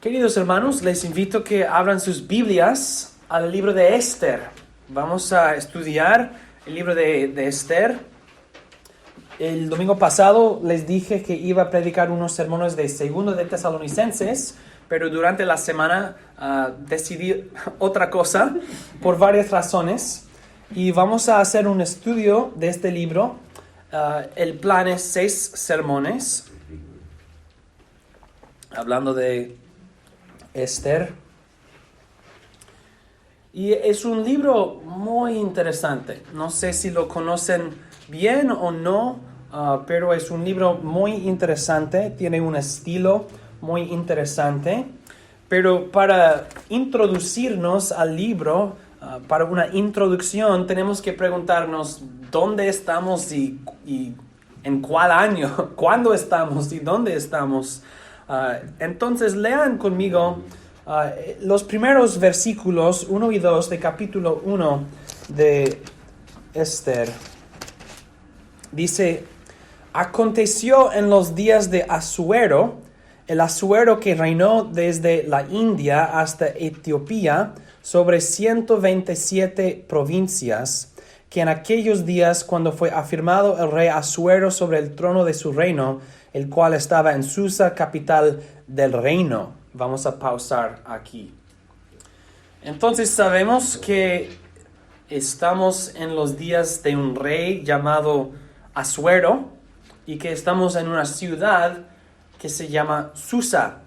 Queridos hermanos, les invito a que abran sus Biblias al libro de Esther. Vamos a estudiar el libro de Esther. El domingo pasado les dije que iba a predicar unos sermones de segundo de Tesalonicenses, pero durante la semana decidí otra cosa por varias razones. Y vamos a hacer un estudio de este libro. El plan es 6 sermones, hablando de Esther. Y es un libro muy interesante. No sé si lo conocen bien o no, pero es un libro muy interesante. Tiene un estilo muy interesante. Pero para introducirnos al libro, para una introducción, tenemos que preguntarnos dónde estamos y en cuál año, cuándo estamos y dónde estamos. Entonces lean conmigo los primeros versículos 1 y 2 de capítulo 1 de Esther. Dice: aconteció en los días de Asuero, el Asuero que reinó desde la India hasta Etiopía sobre 127 provincias, que en aquellos días, cuando fue afirmado el rey Asuero sobre el trono de su reino, el cual estaba en Susa, capital del reino. Vamos a pausar aquí. Entonces sabemos que estamos en los días de un rey llamado Asuero y que estamos en una ciudad que se llama Susa.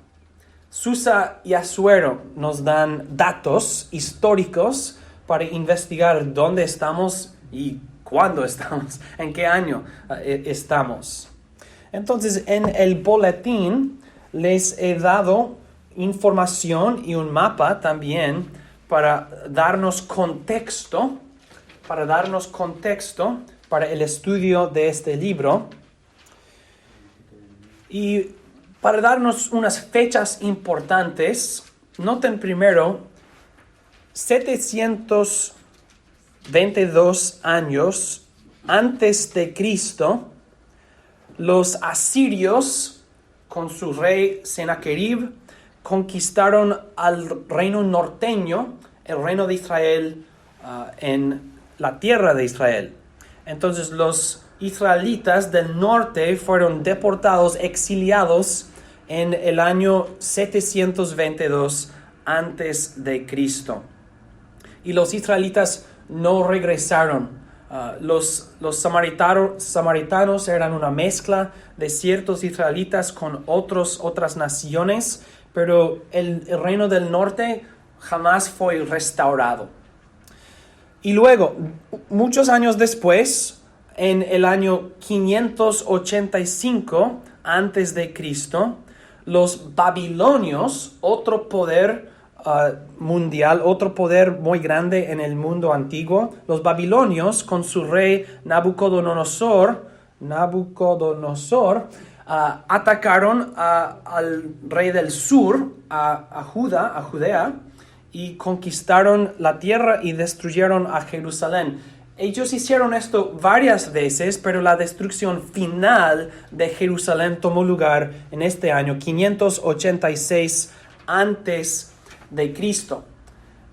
Susa y Asuero nos dan datos históricos para investigar dónde estamos y cuándo estamos, en qué año estamos. Entonces, en el boletín les he dado información y un mapa también para darnos contexto para el estudio de este libro. Y para darnos unas fechas importantes, noten primero 722 años antes de Cristo, los asirios, con su rey Sennacherib, conquistaron al reino norteño, el reino de Israel, en la tierra de Israel. Entonces los israelitas del norte fueron deportados, exiliados en el año 722 antes de Cristo. Y los israelitas no regresaron. Los samaritanos eran una mezcla de ciertos israelitas con otras naciones, pero el reino del norte jamás fue restaurado. Y luego, muchos años después, en el año 585 antes de Cristo, los babilonios, otro poder mundial, otro poder muy grande en el mundo antiguo, los babilonios con su rey Nabucodonosor, atacaron al rey del sur, a Judea, y conquistaron la tierra y destruyeron a Jerusalén. Ellos hicieron esto varias veces, pero la destrucción final de Jerusalén tomó lugar en este año 586 antes de Cristo.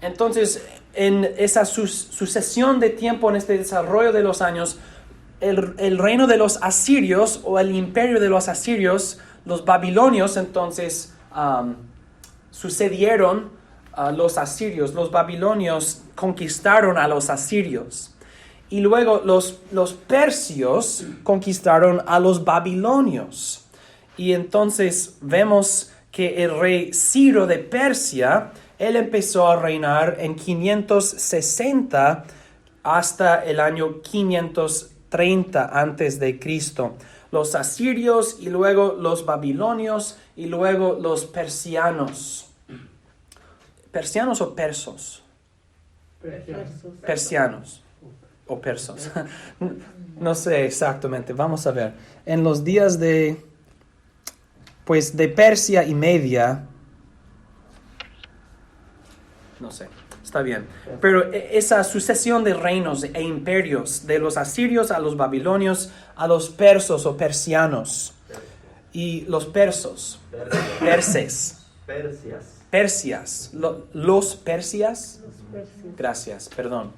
Entonces, en esa sucesión de tiempo, en este desarrollo de los años, el reino de los asirios o el imperio de los asirios, los babilonios, entonces sucedieron a los asirios. Los babilonios conquistaron a los asirios. Y luego los persios conquistaron a los babilonios. Y entonces vemos que el rey Ciro de Persia, él empezó a reinar en 560 hasta el año 530 antes de Cristo. Los asirios y luego los babilonios y luego los persianos. ¿Persianos o persos? Persianos o persos. No sé exactamente, vamos a ver. En los días de Persia y Media, no sé, está bien. Pero esa sucesión de reinos e imperios, de los asirios a los babilonios, a los persos o persianos, y los perses, Persias. Persias. Los persias. Los persios. Gracias, perdón.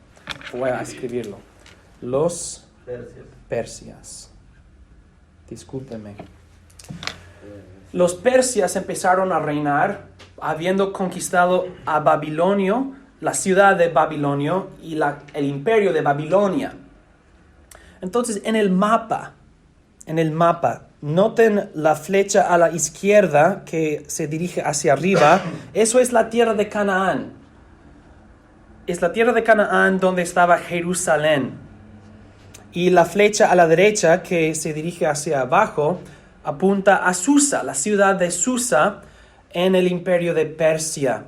Voy a escribirlo. Los Persias. persias. Discúlpeme. Los persias empezaron a reinar habiendo conquistado a Babilonio, la ciudad de Babilonio y el imperio de Babilonia. Entonces, en el mapa, noten la flecha a la izquierda que se dirige hacia arriba. Eso es la tierra de Canaán. Es la tierra de Canaán donde estaba Jerusalén. Y la flecha a la derecha que se dirige hacia abajo apunta a Susa, la ciudad de Susa en el imperio de Persia.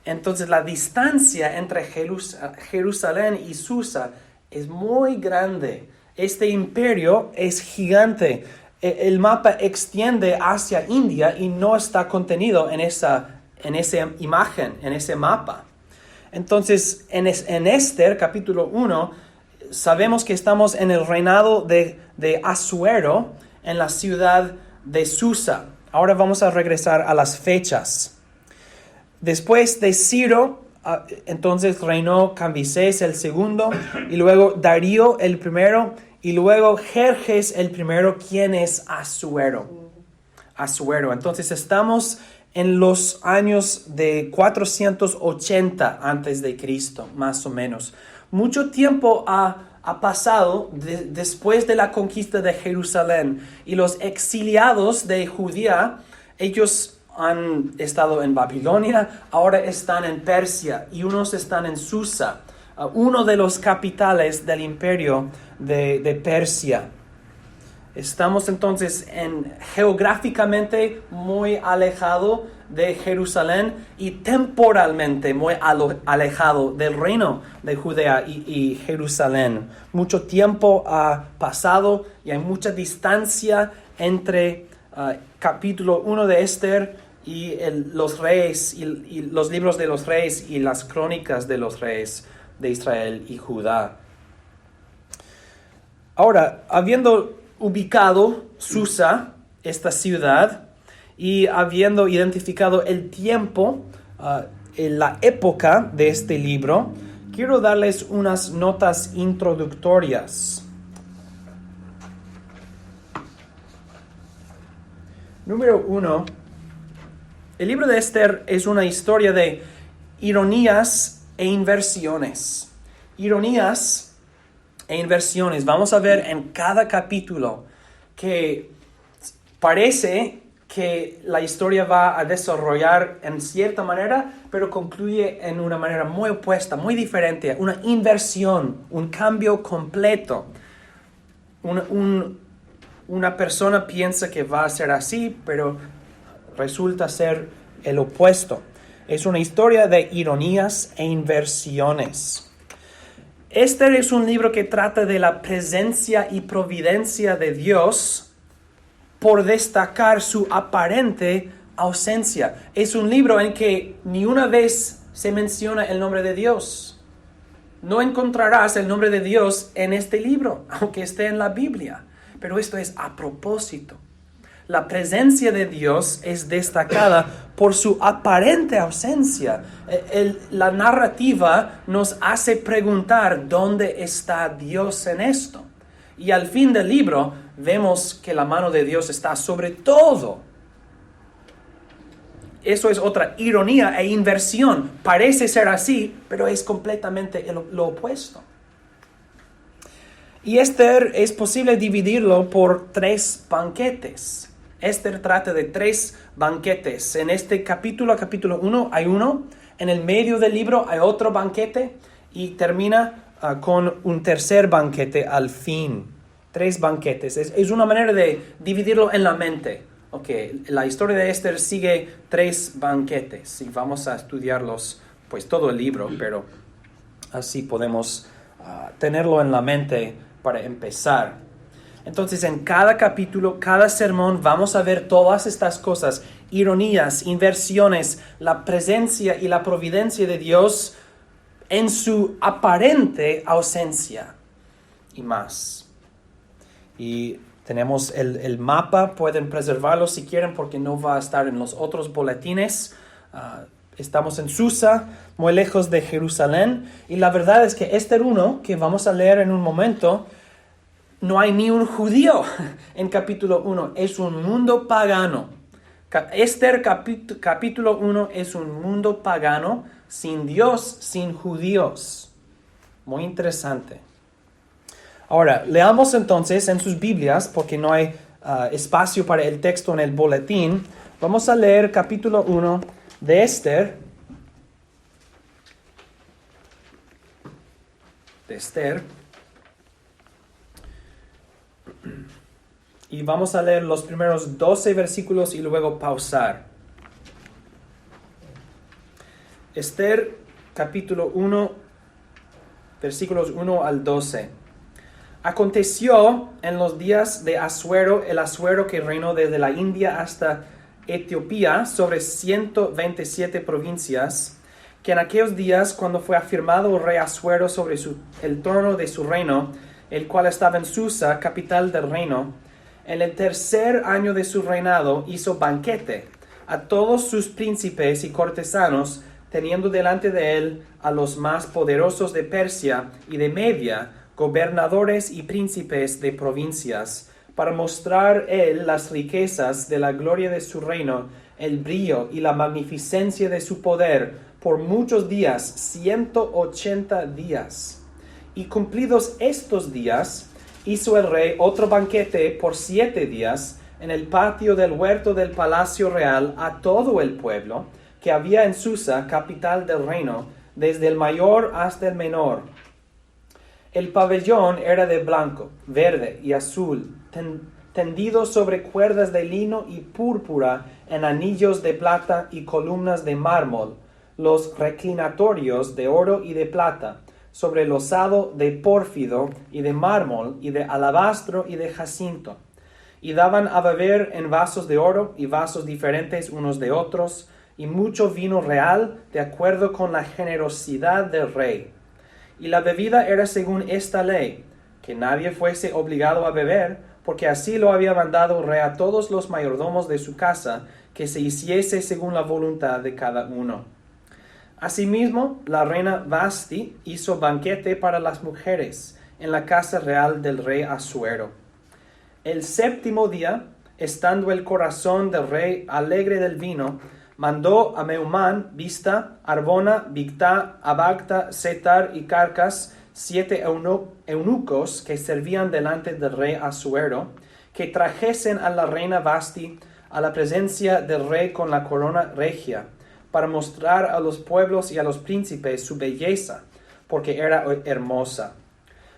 Entonces la distancia entre Jerusalén y Susa es muy grande. Este imperio es gigante. El mapa extiende hacia India y no está contenido en esa imagen, en ese mapa. Entonces, en Esther, capítulo 1, sabemos que estamos en el reinado de Asuero en la ciudad de Susa. Ahora vamos a regresar a las fechas. Después de Ciro, entonces reinó Cambises el segundo, y luego Darío el primero, y luego Jerjes el primero, quien es Asuero. Entonces estamos en los años de 480 antes de Cristo, más o menos. Mucho tiempo ha pasado después de la conquista de Jerusalén, y los exiliados de Judea, ellos han estado en Babilonia, ahora están en Persia y unos están en Susa, uno de los capitales del imperio de Persia. Estamos entonces geográficamente muy alejado de Jerusalén y temporalmente muy alejado del reino de Judea y Jerusalén. Mucho tiempo ha pasado y hay mucha distancia entre capítulo 1 de Esther y los reyes y los libros de los reyes y las crónicas de los reyes de Israel y Judá. Ahora, habiendo ubicado Susa, esta ciudad, y habiendo identificado el tiempo, en la época de este libro, quiero darles unas notas introductorias. Número 1. El libro de Esther es una historia de ironías e inversiones. Ironías e inversiones. Vamos a ver en cada capítulo que parece que la historia va a desarrollar en cierta manera, pero concluye en una manera muy opuesta, muy diferente, una inversión, un cambio completo. Una persona piensa que va a ser así, pero resulta ser el opuesto. Es una historia de ironías e inversiones. Esther es un libro que trata de la presencia y providencia de Dios por destacar su aparente ausencia. Es un libro en que ni una vez se menciona el nombre de Dios. No encontrarás el nombre de Dios en este libro, aunque esté en la Biblia. Pero esto es a propósito. La presencia de Dios es destacada por su aparente ausencia. La narrativa nos hace preguntar dónde está Dios en esto. Y al fin del libro vemos que la mano de Dios está sobre todo. Eso es otra ironía e inversión. Parece ser así, pero es completamente lo opuesto. Y Esther es posible dividirlo por 3 banquetes. Esther trata de 3 banquetes. En este capítulo 1, hay uno. En el medio del libro hay otro banquete. Y termina con un tercer banquete al fin. 3 banquetes. Es una manera de dividirlo en la mente. Okay. La historia de Esther sigue 3 banquetes. Y vamos a estudiarlos, pues todo el libro. Pero así podemos tenerlo en la mente para empezar. Entonces, en cada capítulo, cada sermón, vamos a ver todas estas cosas, ironías, inversiones, la presencia y la providencia de Dios en su aparente ausencia y más. Y Tenemos el mapa, pueden preservarlo si quieren porque no va a estar en los otros boletines. Estamos en Susa, muy lejos de Jerusalén, y la verdad es que Ester 1, que vamos a leer en un momento, no hay ni un judío en capítulo 1, es un mundo pagano. Ester capítulo 1 es un mundo pagano, sin Dios, sin judíos. Muy interesante. Ahora, leamos entonces en sus Biblias, porque no hay espacio para el texto en el boletín. Vamos a leer capítulo 1 de Ester. Y vamos a leer los primeros 12 versículos y luego pausar. Ester, capítulo 1, versículos 1 al 12. Aconteció en los días de Asuero, el Asuero que reinó desde la India hasta Etiopía sobre 127 provincias, que en aquellos días, cuando fue afirmado el rey Asuero sobre el trono de su reino, el cual estaba en Susa, capital del reino, en el tercer año de su reinado hizo banquete a todos sus príncipes y cortesanos, teniendo delante de él a los más poderosos de Persia y de Media, gobernadores y príncipes de provincias, para mostrar él las riquezas de la gloria de su reino, el brillo y la magnificencia de su poder, por muchos días, 180 días. Y cumplidos estos días, hizo el rey otro banquete por 7 días en el patio del huerto del palacio real a todo el pueblo que había en Susa, capital del reino, desde el mayor hasta el menor. El pabellón era de blanco, verde y azul, tendido sobre cuerdas de lino y púrpura en anillos de plata y columnas de mármol, los reclinatorios de oro y de plata, sobre losado de pórfido y de mármol y de alabastro y de jacinto. Y daban a beber en vasos de oro y vasos diferentes unos de otros, y mucho vino real, de acuerdo con la generosidad del rey. Y la bebida era según esta ley, que nadie fuese obligado a beber, porque así lo había mandado el rey a todos los mayordomos de su casa, que se hiciese según la voluntad de cada uno. Asimismo, la reina Vasti hizo banquete para las mujeres en la casa real del rey Asuero. El 7º día, estando el corazón del rey alegre del vino, mandó a Meumán, Bista, Arbona, Bigtá, Abagta, Setar y Carcas, 7 eunucos que servían delante del rey Asuero, que trajesen a la reina Vasti a la presencia del rey con la corona regia, para mostrar a los pueblos y a los príncipes su belleza, porque era hermosa.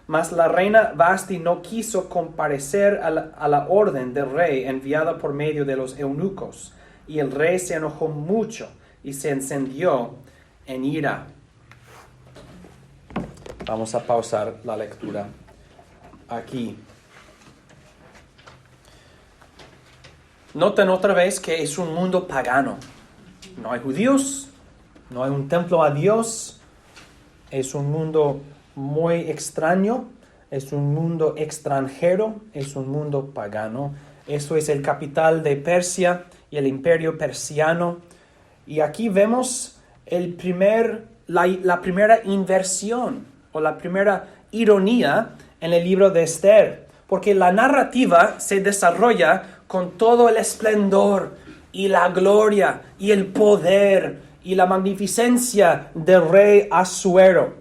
Mas la reina Vasti no quiso comparecer a la orden del rey enviada por medio de los eunucos, y el rey se enojó mucho y se encendió en ira. Vamos a pausar la lectura aquí. Noten otra vez que es un mundo pagano. No hay judíos, no hay un templo a Dios, es un mundo muy extraño, es un mundo extranjero, es un mundo pagano. Eso es el capital de Persia y el imperio persiano. Y aquí vemos la primera inversión o la primera ironía en el libro de Ester, porque la narrativa se desarrolla con todo el esplendor y la gloria y el poder y la magnificencia del rey Asuero.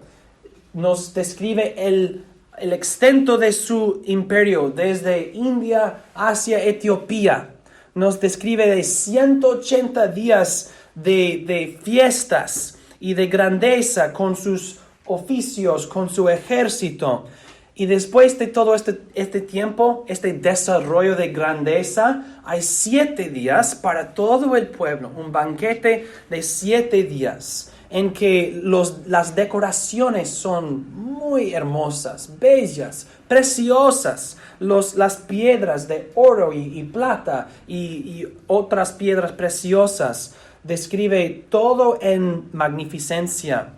Nos describe el extento de su imperio desde India hacia Etiopía. Nos describe de 180 días de fiestas y de grandeza con sus oficios, con su ejército. Y después de todo este tiempo, este desarrollo de grandeza, hay 7 días para todo el pueblo, un banquete de 7 días, en que las decoraciones son muy hermosas, bellas, preciosas. Las piedras de oro y plata y otras piedras preciosas, describe todo en magnificencia.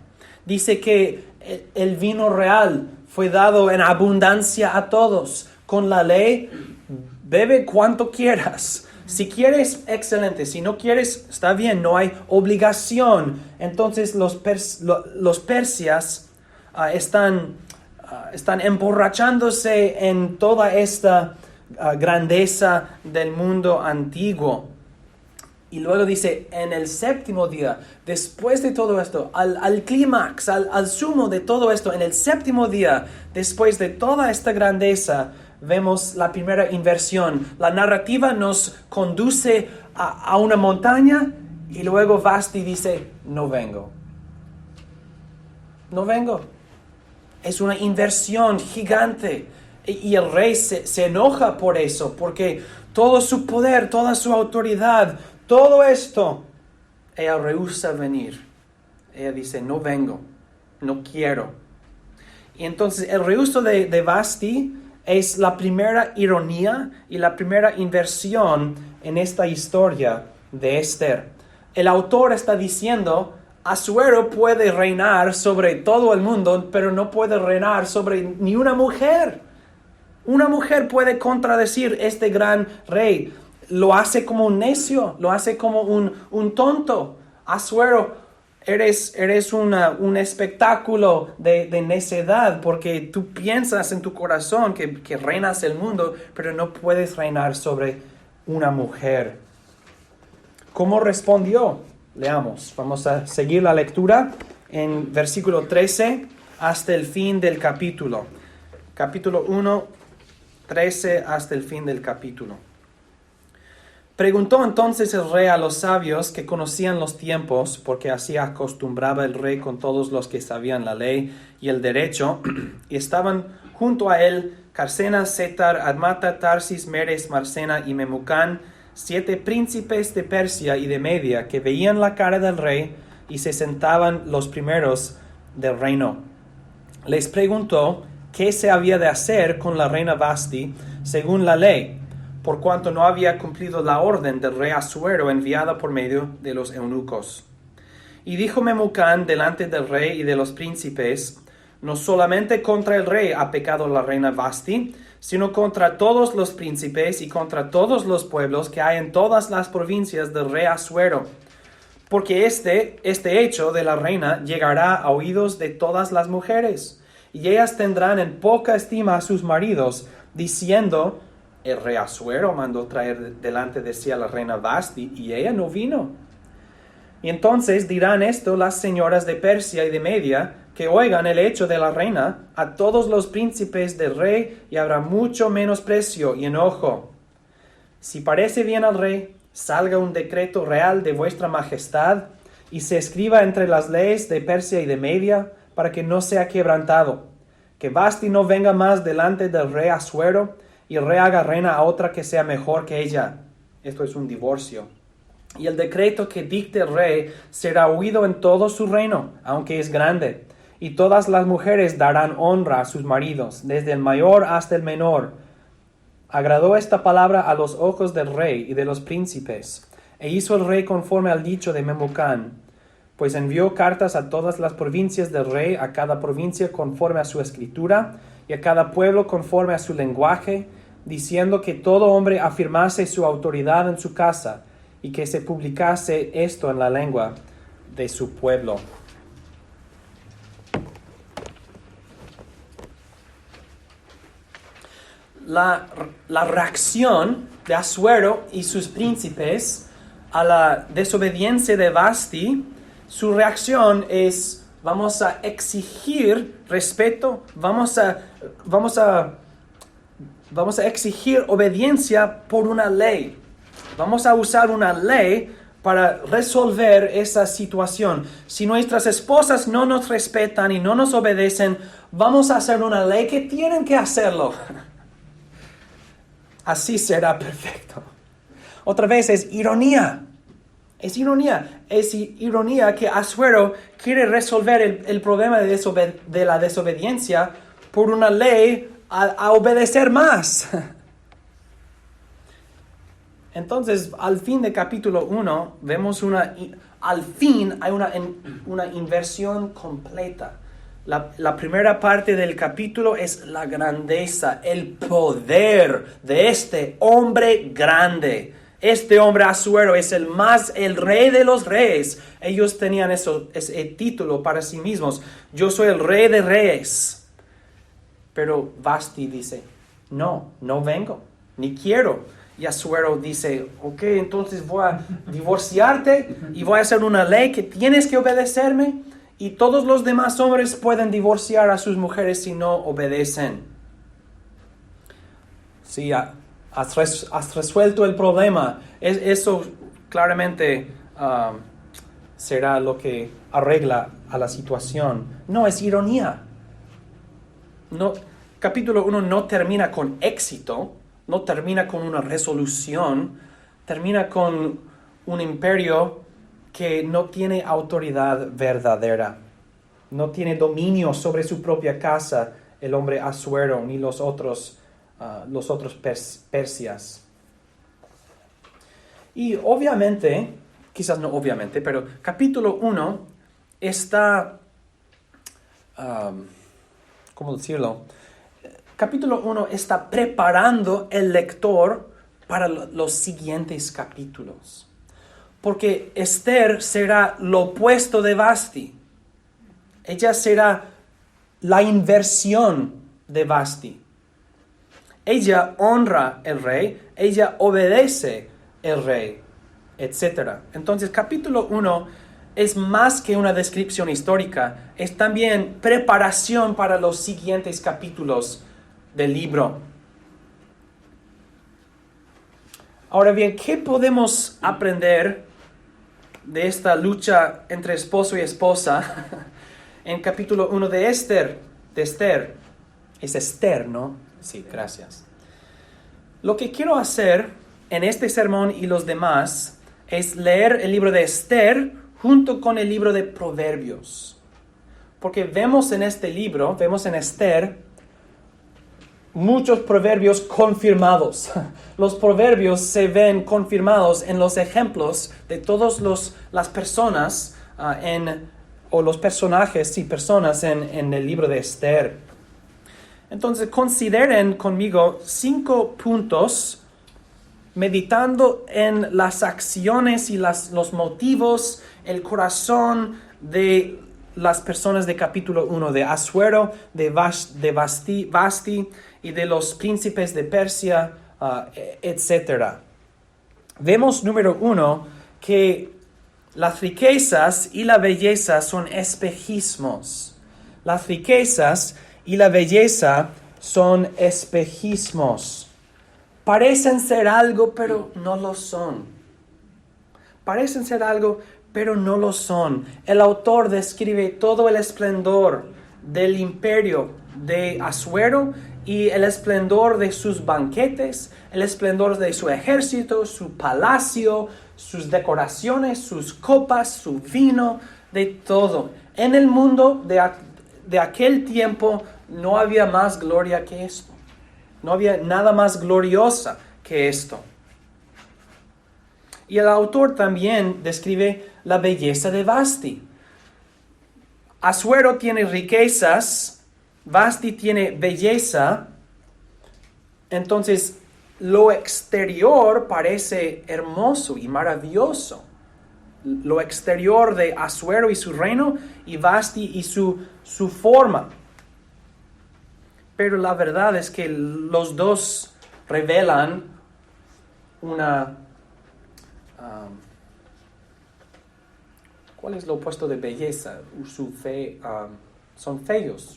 Dice que el vino real fue dado en abundancia a todos. Con la ley bebe cuanto quieras. Si quieres, excelente. Si no quieres, está bien, no hay obligación. Entonces los persias están emborrachándose en toda esta grandeza del mundo antiguo. Y luego dice, en el séptimo día, después de todo esto, al clímax, al sumo de todo esto, en el séptimo día, después de toda esta grandeza, vemos la primera inversión. La narrativa nos conduce a una montaña y luego Vasti dice, no vengo. No vengo. Es una inversión gigante. Y el rey se enoja por eso, porque todo su poder, toda su autoridad, todo esto, ella rehúsa venir. Ella dice, no vengo, no quiero. Y entonces el rehuso de Vasti es la primera ironía y la primera inversión en esta historia de Esther. El autor está diciendo, Asuero puede reinar sobre todo el mundo, pero no puede reinar sobre ni una mujer. Una mujer puede contradecir este gran rey. Lo hace como un necio, lo hace como un tonto. Asuero, eres un espectáculo de necedad, porque tú piensas en tu corazón que reinas el mundo, pero no puedes reinar sobre una mujer. ¿Cómo respondió? Leamos. Vamos a seguir la lectura en versículo 13 hasta el fin del capítulo. Capítulo 1, 13 hasta el fin del capítulo. Preguntó entonces el rey a los sabios que conocían los tiempos, porque así acostumbraba el rey con todos los que sabían la ley y el derecho, y estaban junto a él Carsena, Setar, Admata, Tarsis, Meres, Marsena y Memucán, 7 príncipes de Persia y de Media, que veían la cara del rey y se sentaban los primeros del reino. Les preguntó qué se había de hacer con la reina Vasti según la ley, por cuanto no había cumplido la orden del rey Asuero enviada por medio de los eunucos. Y dijo Memucán delante del rey y de los príncipes, no solamente contra el rey ha pecado la reina Vasti, sino contra todos los príncipes y contra todos los pueblos que hay en todas las provincias del rey Asuero. Porque este hecho de la reina llegará a oídos de todas las mujeres, y ellas tendrán en poca estima a sus maridos, diciendo, el rey Asuero mandó traer delante de sí a la reina Vasti, y ella no vino. Y entonces dirán esto las señoras de Persia y de Media, que oigan el hecho de la reina a todos los príncipes del rey, y habrá mucho menosprecio y enojo. Si parece bien al rey, salga un decreto real de vuestra majestad, y se escriba entre las leyes de Persia y de Media, para que no sea quebrantado, que Vasti no venga más delante del rey Asuero, y el rey haga reina a otra que sea mejor que ella. Esto es un divorcio. Y el decreto que dicte el rey será oído en todo su reino, aunque es grande. Y todas las mujeres darán honra a sus maridos, desde el mayor hasta el menor. Agradó esta palabra a los ojos del rey y de los príncipes. E hizo el rey conforme al dicho de Memucán, pues envió cartas a todas las provincias del rey, a cada provincia conforme a su escritura, y a cada pueblo conforme a su lenguaje, diciendo que todo hombre afirmase su autoridad en su casa, y que se publicase esto en la lengua de su pueblo. La reacción de Asuero y sus príncipes a la desobediencia de Vasti, su reacción es: vamos a exigir respeto, vamos a exigir obediencia por una ley. Vamos a usar una ley para resolver esa situación. Si nuestras esposas no nos respetan y no nos obedecen, vamos a hacer una ley que tienen que hacerlo. Así será perfecto. Otra vez es ironía. Es ironía que Asuero quiere resolver el problema de la desobediencia por una ley a obedecer más. Entonces, al fin de capítulo 1, vemos hay una inversión completa La primera parte del capítulo es la grandeza, el poder de este hombre grande. Este hombre Asuero es el rey de los reyes. Ellos tenían ese título para sí mismos. Yo soy el rey de reyes. Pero Vasti dice, no vengo, ni quiero. Y Asuero dice, ok, entonces voy a divorciarte y voy a hacer una ley que tienes que obedecerme. Y todos los demás hombres pueden divorciar a sus mujeres si no obedecen. Sí, has resuelto el problema. Eso claramente será lo que arregla a la situación. No, es ironía. No, capítulo 1 no termina con éxito, no termina con una resolución, termina con un imperio que no tiene autoridad verdadera, no tiene dominio sobre su propia casa, el hombre Asuero, ni los otros persias. Y obviamente, quizás no obviamente, pero capítulo 1 está, ¿cómo decirlo? Capítulo 1 está preparando el lector para los siguientes capítulos. Porque Esther será lo opuesto de Vasti. Ella será la inversión de Vasti. Ella honra al rey, ella obedece al rey, etc. Entonces, capítulo 1 es más que una descripción histórica, es también preparación para los siguientes capítulos del libro. Ahora bien, ¿qué podemos aprender de esta lucha entre esposo y esposa en capítulo 1 de Esther? Es Esther, ¿no? Sí, gracias. Lo que quiero hacer en este sermón y los demás es leer el libro de Esther junto con el libro de Proverbios. Porque vemos en este libro, vemos en Esther, muchos proverbios confirmados. Los proverbios se ven confirmados en los ejemplos de todas las personas los personajes y personas en el libro de Esther. Entonces consideren conmigo 5 puntos meditando en las acciones y los motivos, el corazón de las personas de capítulo 1, de Asuero, de Vasti y de los príncipes de Persia, etc. Vemos, número 1, que las riquezas y la belleza son espejismos. Las riquezas y la belleza son espejismos. Parecen ser algo, pero no lo son. Parecen ser algo, pero no lo son. El autor describe todo el esplendor del imperio de Asuero y el esplendor de sus banquetes, el esplendor de su ejército, su palacio, sus decoraciones, sus copas, su vino, de todo. En el mundo de aquel tiempo no había más gloria que esto. No había nada más gloriosa que esto. Y el autor también describe la belleza de Vasti. Asuero tiene riquezas, Vasti tiene belleza. Entonces, lo exterior parece hermoso y maravilloso. Lo exterior de Asuero y su reino, y Vasti y su forma. Pero la verdad es que los dos revelan una... ¿cuál es lo opuesto de belleza? Son feos.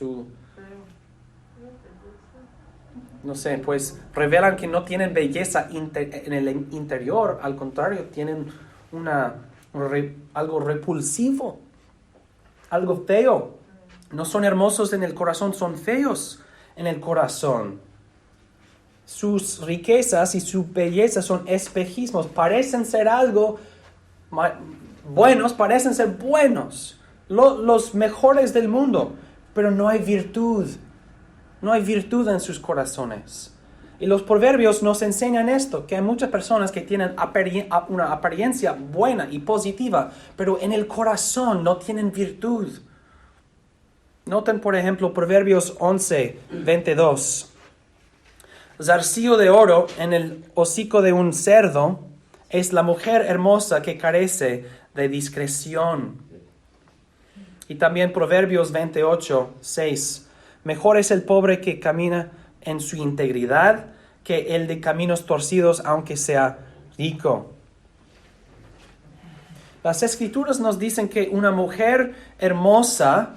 No sé, pues revelan que no tienen belleza en el interior. Al contrario, tienen algo repulsivo, algo feo. No son hermosos en el corazón, son feos en el corazón. Sus riquezas y su belleza son espejismos. Parecen ser algo buenos, parecen ser buenos. Los mejores del mundo. Pero no hay virtud. No hay virtud en sus corazones. Y los proverbios nos enseñan esto, que hay muchas personas que tienen una apariencia buena y positiva, pero en el corazón no tienen virtud. Noten, por ejemplo, Proverbios 11:22. Zarcillo de oro en el hocico de un cerdo es la mujer hermosa que carece de discreción. Y también Proverbios 28:6. Mejor es el pobre que camina en su integridad que el de caminos torcidos, aunque sea rico. Las Escrituras nos dicen que una mujer hermosa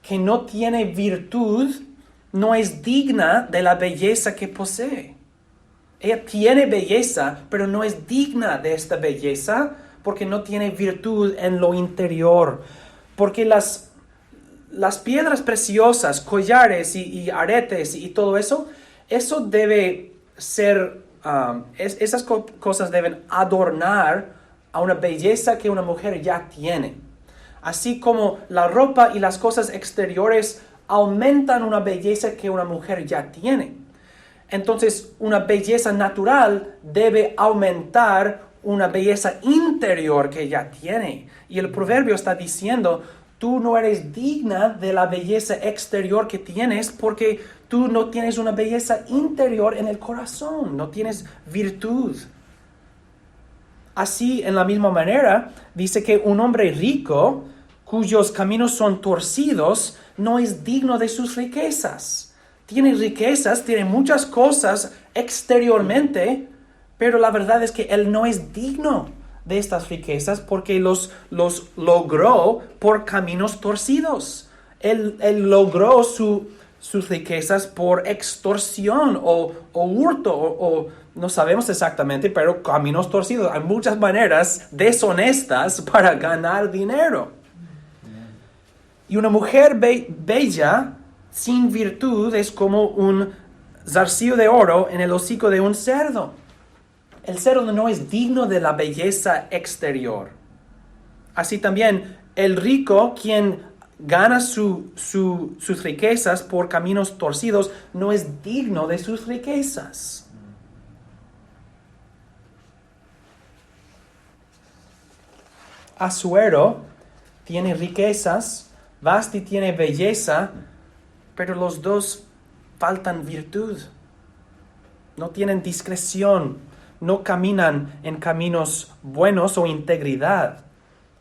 que no tiene virtud no es digna de la belleza que posee. Ella tiene belleza, pero no es digna de esta belleza porque no tiene virtud en lo interior. Porque las piedras preciosas, collares y aretes y todo eso, eso debe ser, esas cosas deben adornar a una belleza que una mujer ya tiene. Así como la ropa y las cosas exteriores aumentan una belleza que una mujer ya tiene. Entonces, una belleza natural debe aumentar una belleza interior que ya tiene. Y el proverbio está diciendo, tú no eres digna de la belleza exterior que tienes porque tú no tienes una belleza interior en el corazón, no tienes virtud. Así, en la misma manera, dice que un hombre rico, cuyos caminos son torcidos, no es digno de sus riquezas. Tiene riquezas, tiene muchas cosas exteriormente, pero la verdad es que él no es digno de estas riquezas porque los logró por caminos torcidos. Él logró sus riquezas por extorsión o hurto o no sabemos exactamente, pero caminos torcidos. Hay muchas maneras deshonestas para ganar dinero. Y una mujer bella sin virtud es como un zarcillo de oro en el hocico de un cerdo. El cerdo no es digno de la belleza exterior. Así también el rico, quien gana sus riquezas por caminos torcidos, no es digno de sus riquezas. Asuero tiene riquezas, Vasti tiene belleza, pero los dos faltan virtud. No tienen discreción, no caminan en caminos buenos o integridad.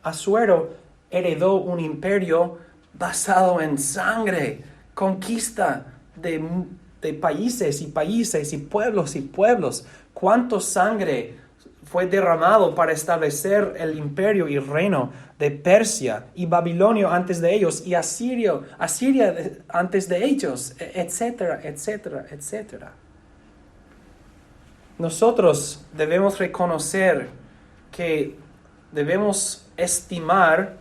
Asuero heredó un imperio basado en sangre, conquista de países y países y pueblos. ¿Cuánto sangre fue derramado para establecer el imperio y reino de Persia y Babilonia antes de ellos y Asiria antes de ellos, etcétera, etcétera, etcétera? Nosotros debemos reconocer que debemos estimar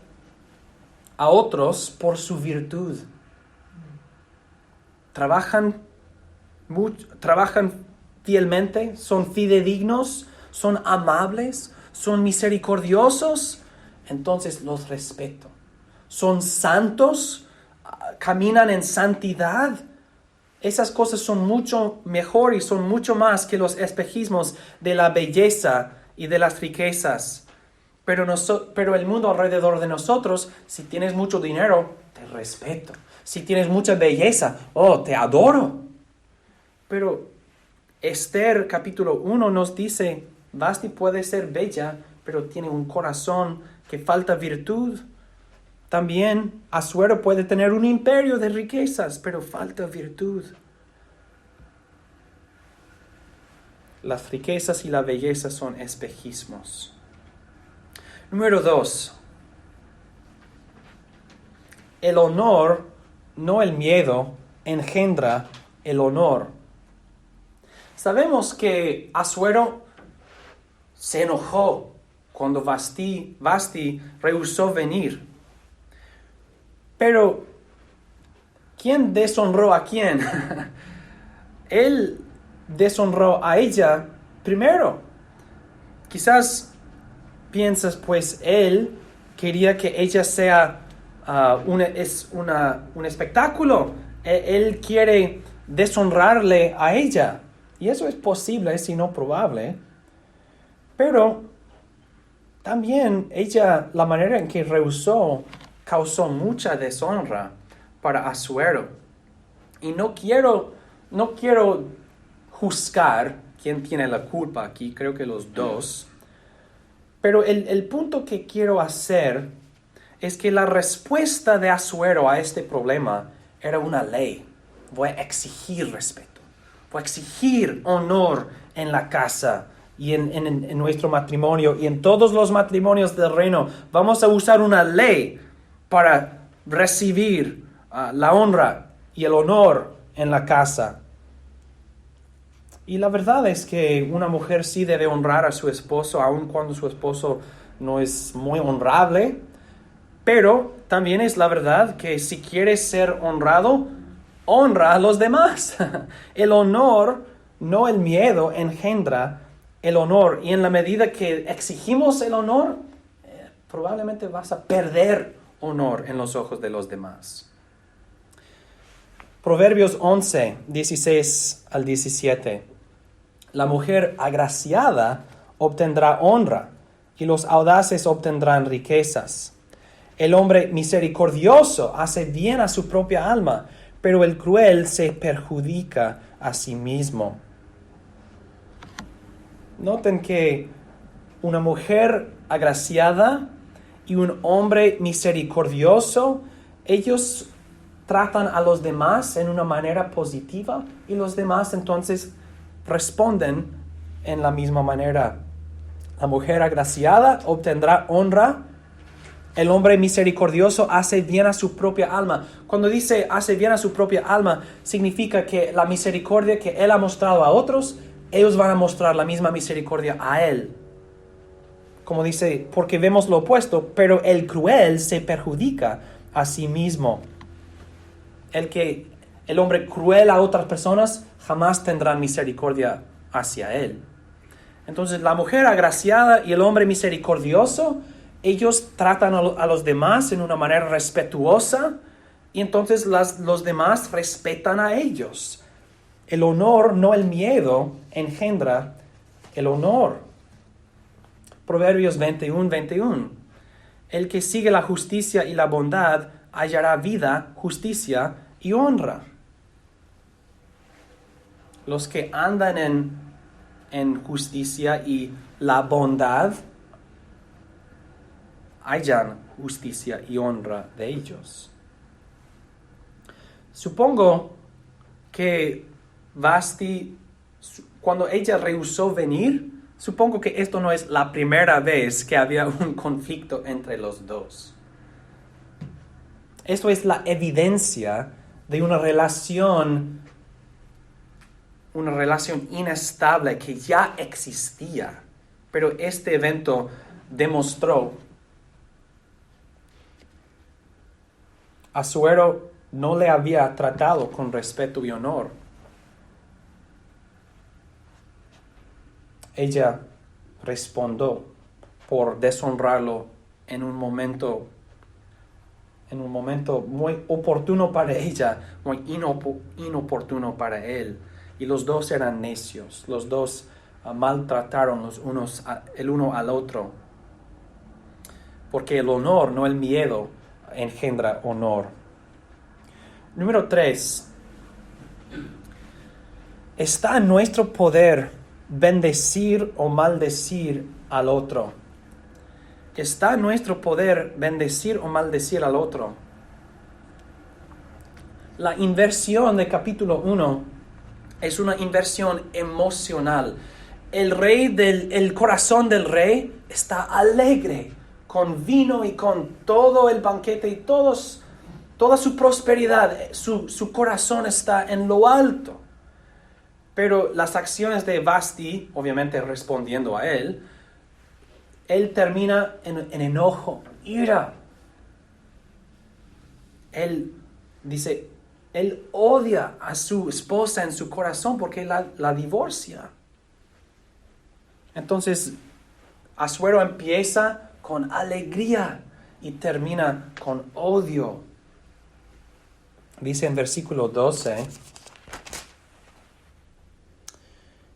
a otros por su virtud. Trabajan fielmente, son fidedignos, son amables, son misericordiosos, entonces los respeto. Son santos, caminan en santidad. Esas cosas son mucho mejor y son mucho más que los espejismos de la belleza y de las riquezas. Pero el mundo alrededor de nosotros, si tienes mucho dinero, te respeto. Si tienes mucha belleza, te adoro. Pero Esther capítulo 1 nos dice, Vasti puede ser bella, pero tiene un corazón que falta virtud. También Asuero puede tener un imperio de riquezas, pero falta virtud. Las riquezas y la belleza son espejismos. Número 2. El honor, no el miedo, engendra el honor. Sabemos que Asuero se enojó cuando Vasti rehusó venir. Pero, ¿quién deshonró a quién? Él deshonró a ella primero. Quizás piensas, pues él quería que ella sea un espectáculo. Él quiere deshonrarle a ella. Y eso es posible, sino probable. Pero también ella, la manera en que rehusó, causó mucha deshonra. para Asuero. Y no quiero juzgar quién tiene la culpa aquí, creo que los dos. Pero el punto que quiero hacer es que la respuesta de Asuero a este problema era una ley. Voy a exigir respeto, voy a exigir honor en la casa y en nuestro matrimonio y en todos los matrimonios del reino. Vamos a usar una ley para recibir la honra y el honor en la casa. Y la verdad es que una mujer sí debe honrar a su esposo, aun cuando su esposo no es muy honrable. Pero también es la verdad que si quieres ser honrado, honra a los demás. El honor, no el miedo, engendra el honor. Y en la medida que exigimos el honor, probablemente vas a perder honor en los ojos de los demás. Proverbios 11, 16 al 17. La mujer agraciada obtendrá honra, y los audaces obtendrán riquezas. El hombre misericordioso hace bien a su propia alma, pero el cruel se perjudica a sí mismo. Noten que una mujer agraciada y un hombre misericordioso, ellos tratan a los demás en una manera positiva y los demás entonces responden en la misma manera. La mujer agraciada obtendrá honra. El hombre misericordioso hace bien a su propia alma. Cuando dice hace bien a su propia alma, significa que la misericordia que él ha mostrado a otros, ellos van a mostrar la misma misericordia a él. Como dice, porque vemos lo opuesto, pero el cruel se perjudica a sí mismo. El hombre cruel a otras personas jamás tendrá misericordia hacia él. Entonces la mujer agraciada y el hombre misericordioso, ellos tratan a los demás en una manera respetuosa y entonces los demás respetan a ellos. El honor, no el miedo, engendra el honor. Proverbios 21, 21. El que sigue la justicia y la bondad hallará vida, justicia y honra. Los que andan en justicia y la bondad hallan justicia y honra de ellos. Supongo que Vasti, cuando ella rehusó venir, supongo que esto no es la primera vez que había un conflicto entre los dos. Esto es la evidencia de una relación inestable que ya existía, pero este evento demostró. Asuero no le había tratado con respeto y honor. Ella respondió por deshonrarlo en un momento muy oportuno para ella, muy inoportuno para él. Y los dos eran necios, los dos maltrataron el uno al otro. Porque el honor, no el miedo, engendra honor. Número 3. Está en nuestro poder bendecir o maldecir al otro. Está en nuestro poder bendecir o maldecir al otro. La inversión de capítulo 1 es una inversión emocional. El corazón del rey está alegre, con vino y con todo el banquete y toda su prosperidad. Su corazón está en lo alto. Pero las acciones de Vasti, obviamente respondiendo a él termina en enojo, ira. Él odia a su esposa en su corazón porque la divorcia. Entonces, Asuero empieza con alegría y termina con odio. Dice en versículo 12,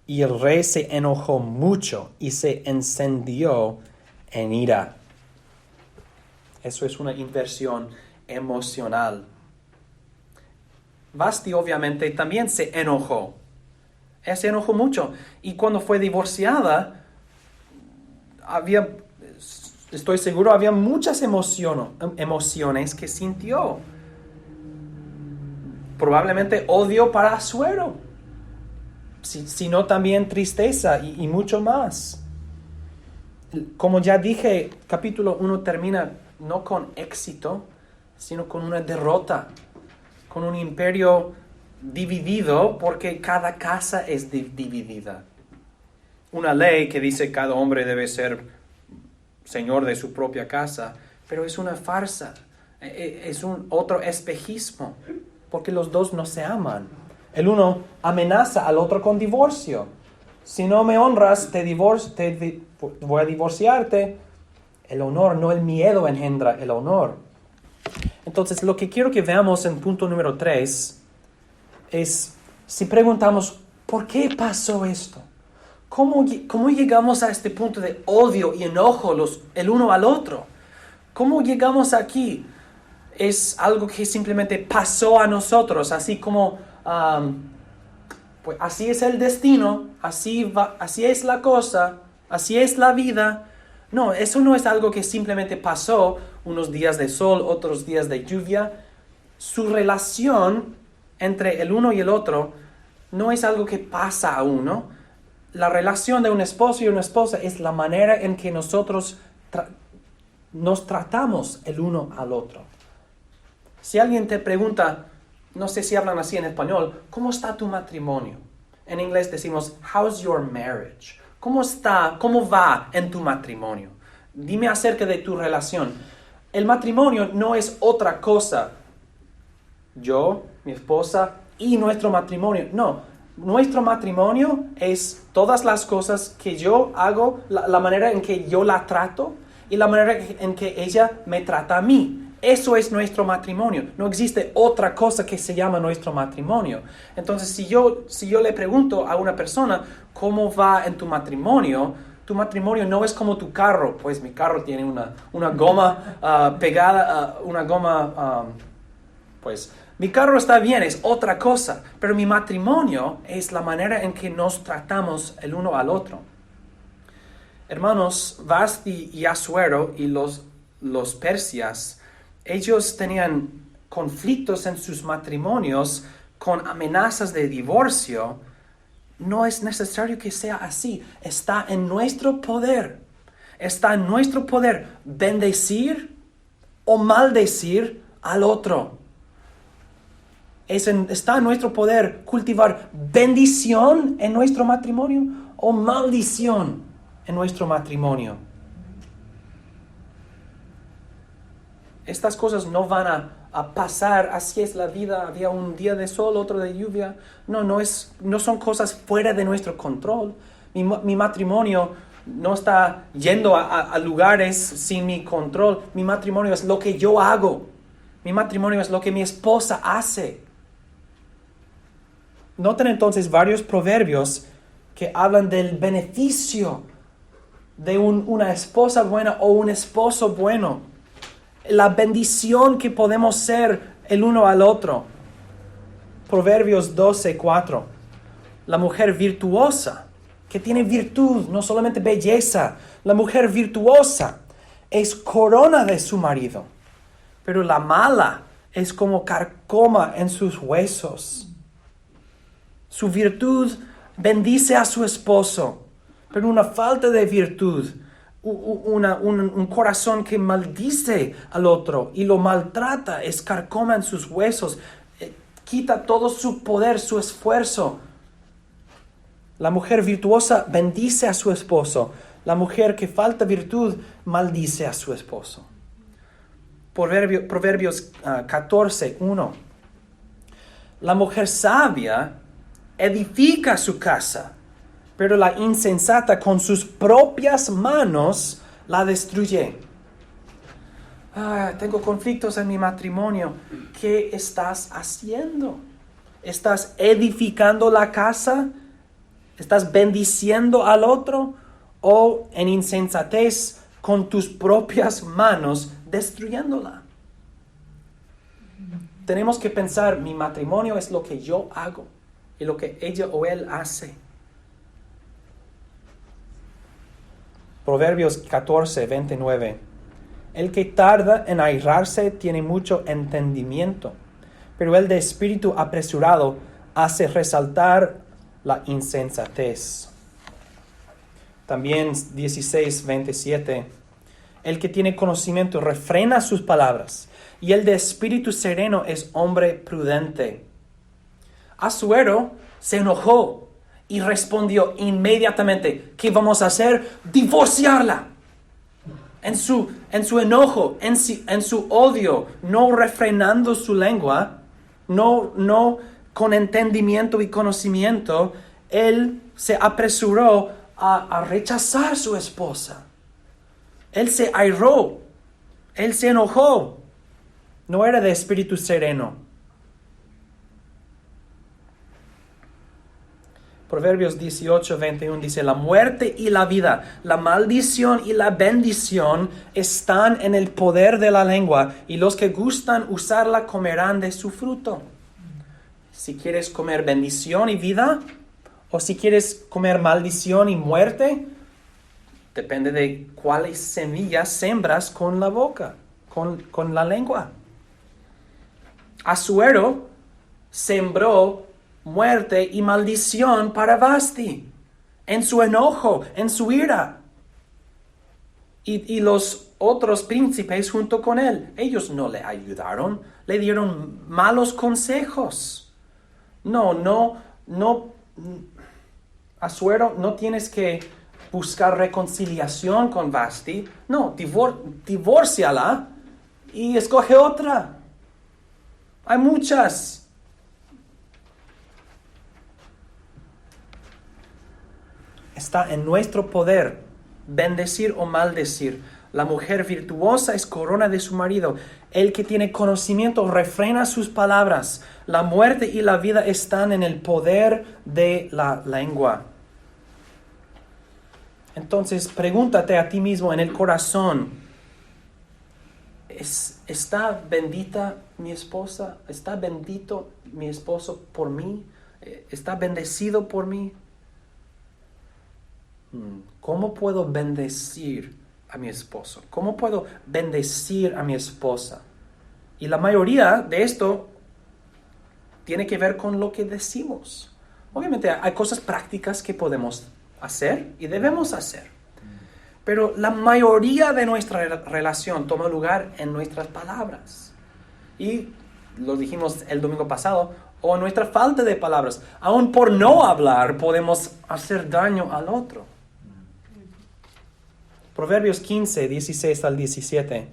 y el rey se enojó mucho y se encendió en ira. Eso es una inversión emocional. Vasti obviamente también se enojó. Ella se enojó mucho. Y cuando fue divorciada, estoy seguro, había muchas emociones que sintió. Probablemente odio para Asuero, sino también tristeza y mucho más. Como ya dije, capítulo 1 termina no con éxito, sino con una derrota, con un imperio dividido, porque cada casa es dividida. Una ley que dice que cada hombre debe ser señor de su propia casa, pero es una farsa, es un otro espejismo, porque los dos no se aman. El uno amenaza al otro con divorcio. Si no me honras, voy a divorciarte. El honor, no el miedo, engendra el honor. Entonces, lo que quiero que veamos en punto número 3 es, si preguntamos, ¿por qué pasó esto? ¿Cómo llegamos a este punto de odio y enojo el uno al otro? ¿Cómo llegamos aquí? Es algo que simplemente pasó a nosotros, así como, pues así es el destino, así es la cosa, así es la vida. No, eso no es algo que simplemente pasó, unos días de sol, otros días de lluvia. Su relación entre el uno y el otro no es algo que pasa a uno. La relación de un esposo y una esposa es la manera en que nosotros nos tratamos el uno al otro. Si alguien te pregunta, no sé si hablan así en español, ¿cómo está tu matrimonio? En inglés decimos, how's your marriage? ¿Cómo va en tu matrimonio? Dime acerca de tu relación. El matrimonio no es otra cosa. Yo, mi esposa y nuestro matrimonio. No, nuestro matrimonio es todas las cosas que yo hago, la manera en que yo la trato y la manera en que ella me trata a mí. Eso es nuestro matrimonio. No existe otra cosa que se llama nuestro matrimonio. Entonces, si yo le pregunto a una persona, ¿cómo va en tu matrimonio? Tu matrimonio no es como tu carro. Pues mi carro tiene una goma pegada, pues mi carro está bien, es otra cosa. Pero mi matrimonio es la manera en que nos tratamos el uno al otro. Hermanos, Vasti y Asuero y los persias, ellos tenían conflictos en sus matrimonios con amenazas de divorcio. No es necesario que sea así. Está en nuestro poder. Está en nuestro poder bendecir o maldecir al otro. Está en nuestro poder cultivar bendición en nuestro matrimonio o maldición en nuestro matrimonio. Estas cosas no van a pasar, así es la vida, había un día de sol, otro de lluvia. No son cosas fuera de nuestro control. Mi matrimonio no está yendo a lugares sin mi control. Mi matrimonio es lo que yo hago. Mi matrimonio es lo que mi esposa hace. Noten entonces varios proverbios que hablan del beneficio de una esposa buena o un esposo bueno. La bendición que podemos ser el uno al otro. Proverbios 12:4. La mujer virtuosa, que tiene virtud, no solamente belleza. La mujer virtuosa es corona de su marido, pero la mala es como carcoma en sus huesos. Su virtud bendice a su esposo, pero una falta de virtud, un corazón que maldice al otro y lo maltrata, escarcoma en sus huesos, quita todo su poder, su esfuerzo. La mujer virtuosa bendice a su esposo. La mujer que falta virtud maldice a su esposo. Proverbios 14:1. La mujer sabia edifica su casa, pero la insensata con sus propias manos la destruye. Tengo conflictos en mi matrimonio. ¿Qué estás haciendo? ¿Estás edificando la casa? ¿Estás bendiciendo al otro? ¿O en insensatez con tus propias manos destruyéndola? tenemos que pensar, mi matrimonio es lo que yo hago y lo que ella o él hace. Proverbios 14, 29. El que tarda en airarse tiene mucho entendimiento, pero el de espíritu apresurado hace resaltar la insensatez. También 16, 27. El que tiene conocimiento refrena sus palabras, y el de espíritu sereno es hombre prudente. Asuero se enojó y respondió inmediatamente, ¿qué vamos a hacer? Divorciarla. En su enojo, en su odio, no refrenando su lengua, no con entendimiento y conocimiento, él se apresuró a rechazar a su esposa. Él se airó, él se enojó. No era de espíritu sereno. Proverbios 18, 21 dice, la muerte y la vida, la maldición y la bendición están en el poder de la lengua, y los que gustan usarla comerán de su fruto. Si quieres comer bendición y vida, o si quieres comer maldición y muerte, depende de cuáles semillas sembras con la boca, con la lengua. Asuero sembró muerte y maldición para Vasti, en su enojo, en su ira. Y los otros príncipes junto con él, ellos no le ayudaron, le dieron malos consejos. No, Asuero, no tienes que buscar reconciliación con Vasti. No, divórciala y escoge otra. Hay muchas. Está en nuestro poder bendecir o maldecir. La mujer virtuosa es corona de su marido. El que tiene conocimiento refrena sus palabras. La muerte y la vida están en el poder de la lengua. Entonces, pregúntate a ti mismo en el corazón, ¿está bendita mi esposa? ¿Está bendito mi esposo por mí? ¿Está bendecido por mí? ¿Cómo puedo bendecir a mi esposo? ¿Cómo puedo bendecir a mi esposa? Y la mayoría de esto tiene que ver con lo que decimos. Obviamente hay cosas prácticas que podemos hacer y debemos hacer. Pero la mayoría de nuestra relación toma lugar en nuestras palabras. Y lo dijimos el domingo pasado, o nuestra falta de palabras. Aún por no hablar podemos hacer daño al otro. Proverbios 15, 16 al 17.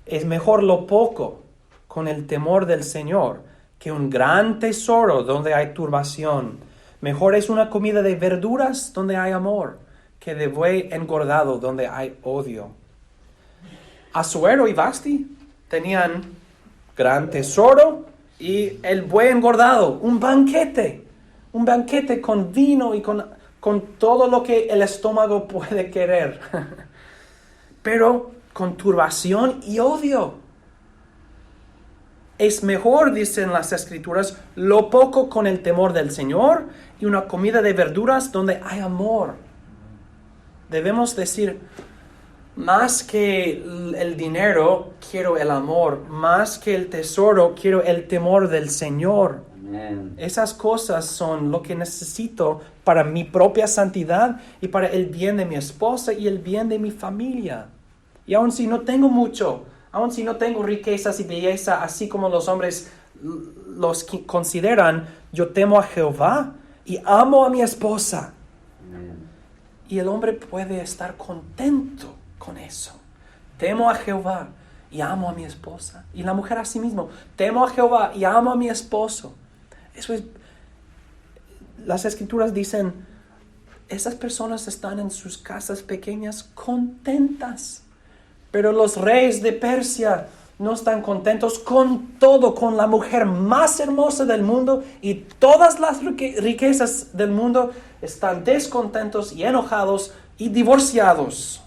Es mejor lo poco con el temor del Señor que un gran tesoro donde hay turbación. Mejor es una comida de verduras donde hay amor que de buey engordado donde hay odio. Asuero y Vasti tenían gran tesoro y el buey engordado, un banquete con vino y con todo lo que el estómago puede querer. Pero con turbación y odio. Es mejor, dicen las Escrituras, lo poco con el temor del Señor y una comida de verduras donde hay amor. Debemos decir, más que el dinero, quiero el amor. Más que el tesoro, quiero el temor del Señor. Amen. Esas cosas son lo que necesito para mi propia santidad y para el bien de mi esposa y el bien de mi familia. Y aun si no tengo mucho, aun si no tengo riquezas y belleza, así como los hombres los consideran, yo temo a Jehová y amo a mi esposa. Amen. Y el hombre puede estar contento con eso. Temo a Jehová y amo a mi esposa. Y la mujer a sí mismo, temo a Jehová y amo a mi esposo. Eso es, las Escrituras dicen, esas personas están en sus casas pequeñas contentas. Pero los reyes de Persia no están contentos con todo, con la mujer más hermosa del mundo y todas las riquezas del mundo. Están descontentos y enojados y divorciados.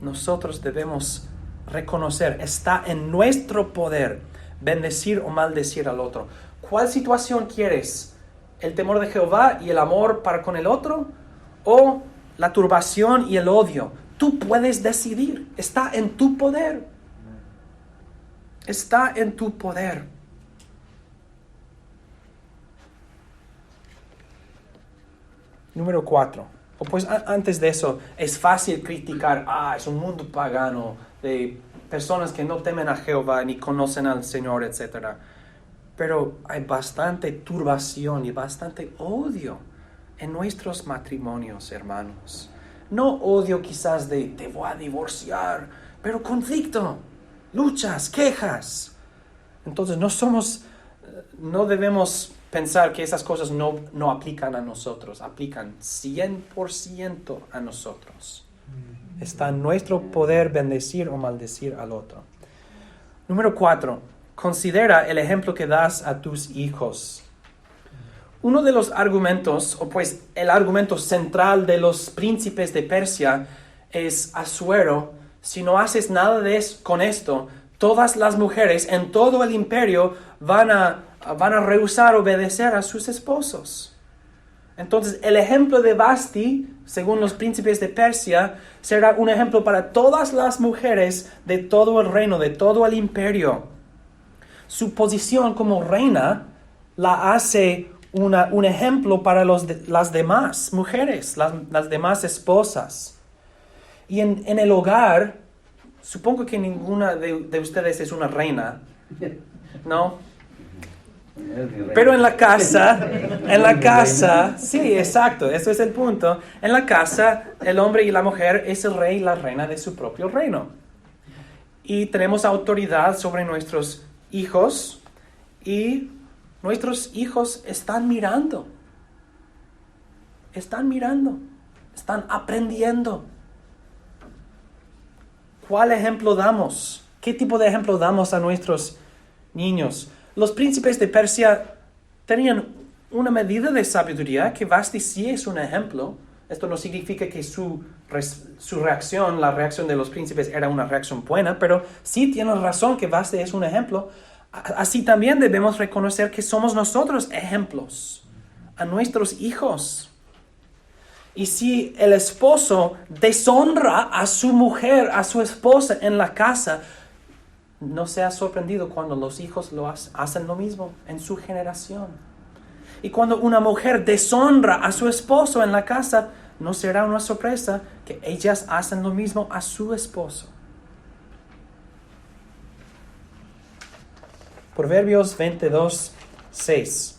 Nosotros debemos reconocer, está en nuestro poder bendecir o maldecir al otro. ¿Cuál situación quieres? ¿El temor de Jehová y el amor para con el otro? ¿O la turbación y el odio? Tú puedes decidir. Está en tu poder. Está en tu poder. Número 4. Pues antes de eso, es fácil criticar, es un mundo pagano de personas que no temen a Jehová ni conocen al Señor, etc. Pero hay bastante turbación y bastante odio en nuestros matrimonios, hermanos. No odio quizás de te voy a divorciar, pero conflicto, luchas, quejas. Entonces no debemos pensar que esas cosas no aplican a nosotros, aplican 100% a nosotros. Está en nuestro poder bendecir o maldecir al otro. Número 4. Considera el ejemplo que das a tus hijos. Uno de los argumentos, o pues el argumento central de los príncipes de Persia es: Asuero, si no haces nada con esto, todas las mujeres en todo el imperio van a rehusar obedecer a sus esposos. Entonces, el ejemplo de Vasti, según los príncipes de Persia, será un ejemplo para todas las mujeres de todo el reino, de todo el imperio. Su posición como reina la hace un ejemplo para las demás mujeres, las demás esposas. Y en el hogar, supongo que ninguna de ustedes es una reina, ¿no? Pero en la casa, sí, exacto, eso es el punto. En la casa, el hombre y la mujer es el rey y la reina de su propio reino. Y tenemos autoridad sobre nuestros hijos, y nuestros hijos están mirando, están aprendiendo. ¿Cuál ejemplo damos? ¿Qué tipo de ejemplo damos a nuestros niños? Los príncipes de Persia tenían una medida de sabiduría que Vasti sí es un ejemplo. Esto no significa que su reacción, la reacción de los príncipes era una reacción buena, pero sí tienen razón que Vasti es un ejemplo. Así también debemos reconocer que somos nosotros ejemplos a nuestros hijos. Y si el esposo deshonra a su mujer, a su esposa en la casa, no sea sorprendido cuando los hijos hacen lo mismo en su generación. Y cuando una mujer deshonra a su esposo en la casa, no será una sorpresa que ellas hacen lo mismo a su esposo. Proverbios 22:6.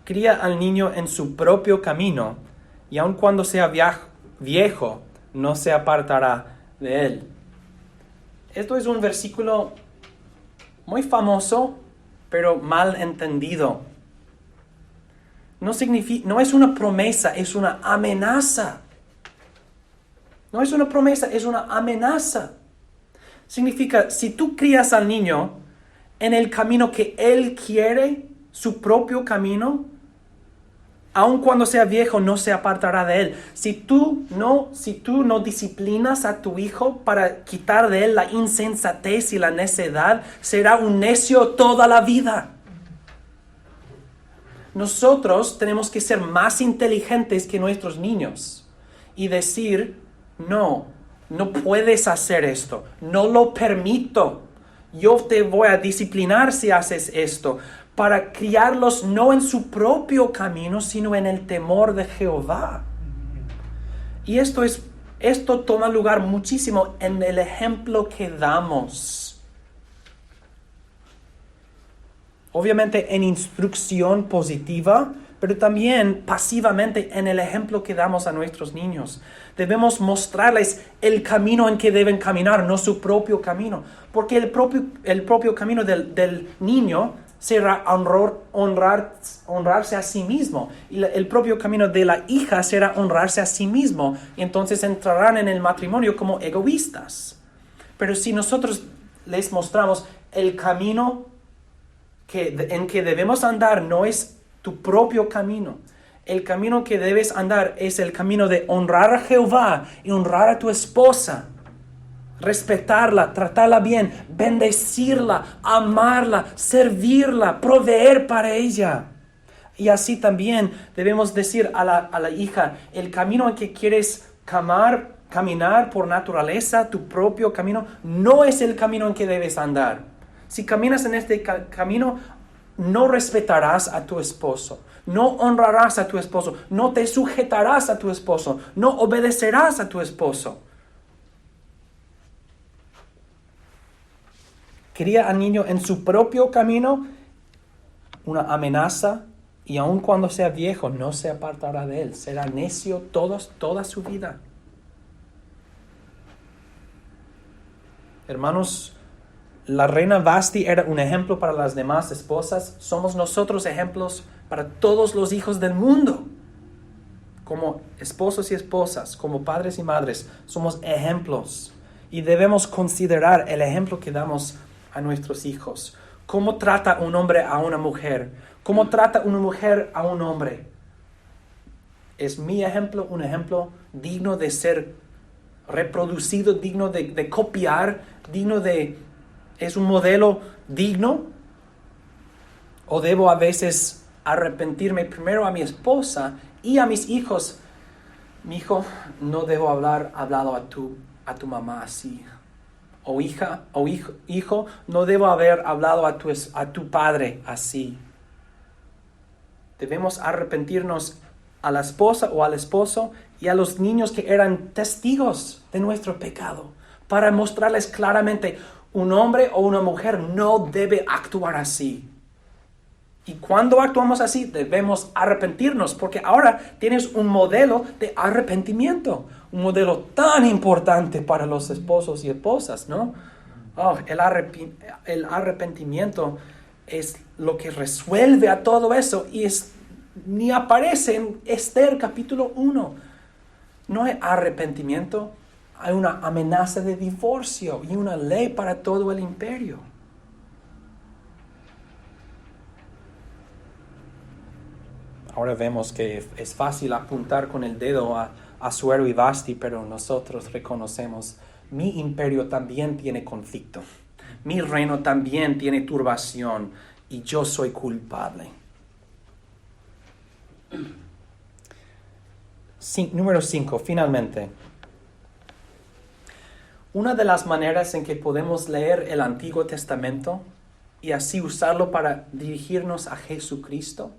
Cría al niño en su propio camino, y aun cuando sea viejo, no se apartará de él. Esto es un versículo muy famoso, pero mal entendido. No es una promesa, es una amenaza. No es una promesa, es una amenaza. Significa, si tú crías al niño en el camino que él quiere, su propio camino, aun cuando sea viejo, no se apartará de él. Si tú no disciplinas a tu hijo para quitar de él la insensatez y la necedad, será un necio toda la vida. Nosotros tenemos que ser más inteligentes que nuestros niños y decir: no puedes hacer esto, no lo permito. Yo te voy a disciplinar si haces esto, para criarlos no en su propio camino, sino en el temor de Jehová. Y esto toma lugar muchísimo en el ejemplo que damos. Obviamente en instrucción positiva, pero también pasivamente en el ejemplo que damos a nuestros niños. Debemos mostrarles el camino en que deben caminar, no su propio camino. Porque el propio camino del niño será honrarse a sí mismo. Y el propio camino de la hija será honrarse a sí mismo. Y entonces entrarán en el matrimonio como egoístas. Pero si nosotros les mostramos el camino en que debemos andar, no es tu propio camino, el camino que debes andar es el camino de honrar a Jehová y honrar a tu esposa. Respetarla, tratarla bien, bendecirla, amarla, servirla, proveer para ella. Y así también debemos decir a la hija, el camino en que quieres caminar por naturaleza, tu propio camino, no es el camino en que debes andar. Si caminas en este camino, no respetarás a tu esposo, no honrarás a tu esposo, no te sujetarás a tu esposo, no obedecerás a tu esposo. Cría al niño en su propio camino, una amenaza, y aun cuando sea viejo, no se apartará de él. Será necio toda su vida. Hermanos, la reina Vasti era un ejemplo para las demás esposas. Somos nosotros ejemplos para todos los hijos del mundo. Como esposos y esposas, como padres y madres, somos ejemplos. Y debemos considerar el ejemplo que damos a nuestros hijos. ¿Cómo trata un hombre a una mujer? ¿Cómo trata una mujer a un hombre? ¿Es mi ejemplo un ejemplo digno de ser reproducido, digno de copiar, es un modelo digno? ¿O debo a veces arrepentirme primero a mi esposa y a mis hijos? Mi hijo, no debo hablado a tu mamá así. O hija, o hijo, no debo haber hablado a tu padre así. Debemos arrepentirnos a la esposa o al esposo y a los niños que eran testigos de nuestro pecado, para mostrarles claramente, un hombre o una mujer no debe actuar así. Y cuando actuamos así, debemos arrepentirnos, porque ahora tienes un modelo de arrepentimiento, un modelo tan importante para los esposos y esposas, ¿no? El arrepentimiento es lo que resuelve a todo eso, y ni aparece en Esther capítulo 1. No hay arrepentimiento, hay una amenaza de divorcio y una ley para todo el imperio. Ahora vemos que es fácil apuntar con el dedo a Asuero y Vasti, pero nosotros reconocemos, mi imperio también tiene conflicto, mi reino también tiene turbación, y yo soy culpable. Número 5, finalmente. Una de las maneras en que podemos leer el Antiguo Testamento y así usarlo para dirigirnos a Jesucristo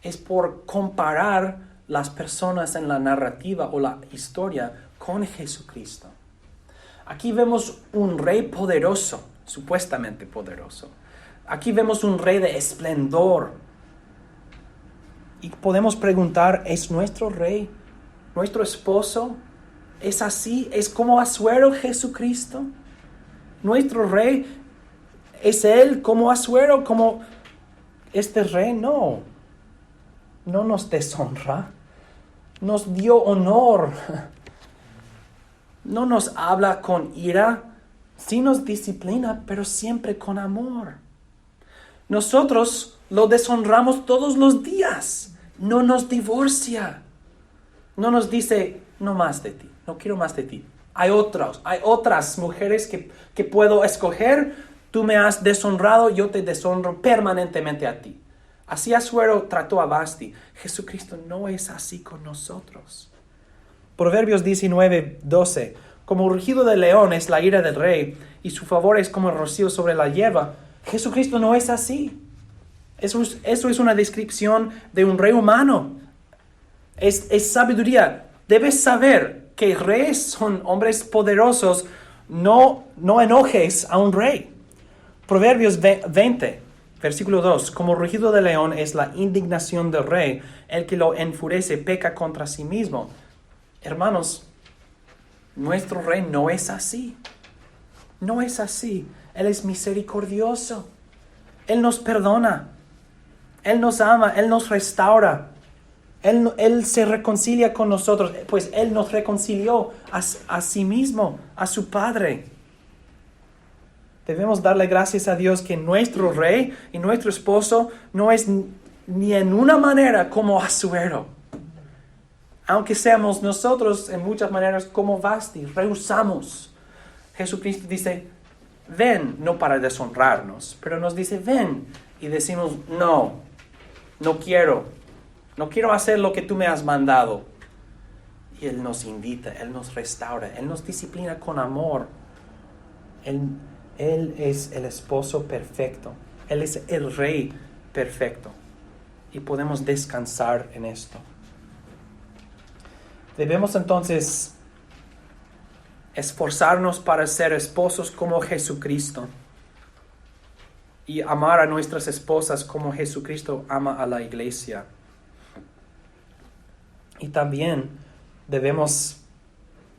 es por comparar las personas en la narrativa o la historia con Jesucristo. Aquí vemos un rey poderoso, supuestamente poderoso. Aquí vemos un rey de esplendor. Y podemos preguntar, ¿es nuestro rey, nuestro esposo, es así? ¿Es como Asuero Jesucristo? ¿Nuestro rey es él como Asuero, como este rey? No nos deshonra, nos dio honor, no nos habla con ira, sí nos disciplina, pero siempre con amor. Nosotros lo deshonramos todos los días, no nos divorcia, no nos dice, no más de ti, no quiero más de ti. Hay otras mujeres que puedo escoger, tú me has deshonrado, yo te deshonro permanentemente a ti. Así Asuero trató a Vasti. Jesucristo no es así con nosotros. Proverbios 19:12. Como un rugido de león es la ira del rey, y su favor es como el rocío sobre la hierba. Jesucristo no es así. Eso es una descripción de un rey humano. Es sabiduría. Debes saber que reyes son hombres poderosos. No enojes a un rey. Proverbios 20. Versículo 2. Como rugido de león es la indignación del rey. El que lo enfurece peca contra sí mismo. Hermanos, nuestro rey no es así. No es así. Él es misericordioso. Él nos perdona. Él nos ama. Él nos restaura. Él se reconcilia con nosotros. Pues Él nos reconcilió a sí mismo, a su Padre. Debemos darle gracias a Dios que nuestro rey y nuestro esposo no es ni en una manera como Asuero. Aunque seamos nosotros en muchas maneras como Vasti, rehusamos. Jesucristo dice, ven, no para deshonrarnos, pero nos dice, ven. Y decimos, no quiero hacer lo que tú me has mandado. Y Él nos invita, Él nos restaura, Él nos disciplina con amor. Él es el esposo perfecto, Él es el rey perfecto. Y podemos descansar en esto. Debemos entonces esforzarnos para ser esposos como Jesucristo y amar a nuestras esposas como Jesucristo ama a la iglesia. Y también debemos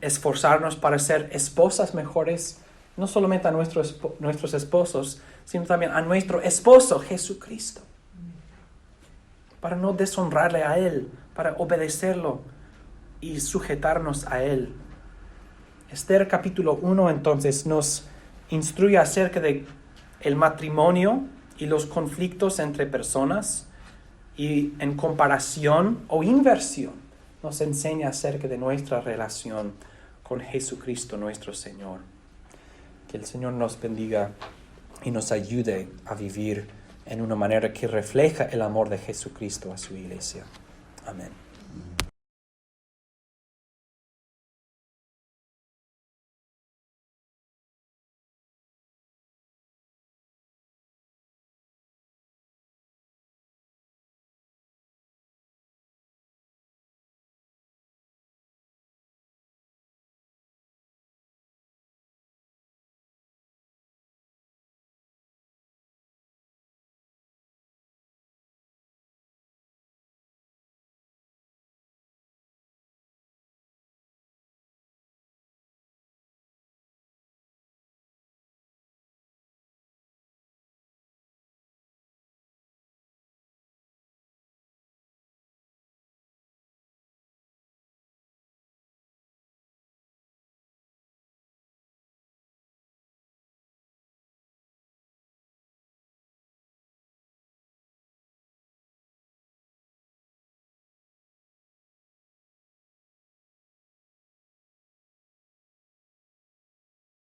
esforzarnos para ser esposas mejores, no solamente a nuestros esposos, sino también a nuestro esposo Jesucristo, para no deshonrarle a Él, para obedecerlo y sujetarnos a Él. Esther capítulo 1 entonces nos instruye acerca de el matrimonio y los conflictos entre personas, y en comparación o inversión nos enseña acerca de nuestra relación con Jesucristo nuestro Señor. Que el Señor nos bendiga y nos ayude a vivir en una manera que refleja el amor de Jesucristo a su iglesia. Amén.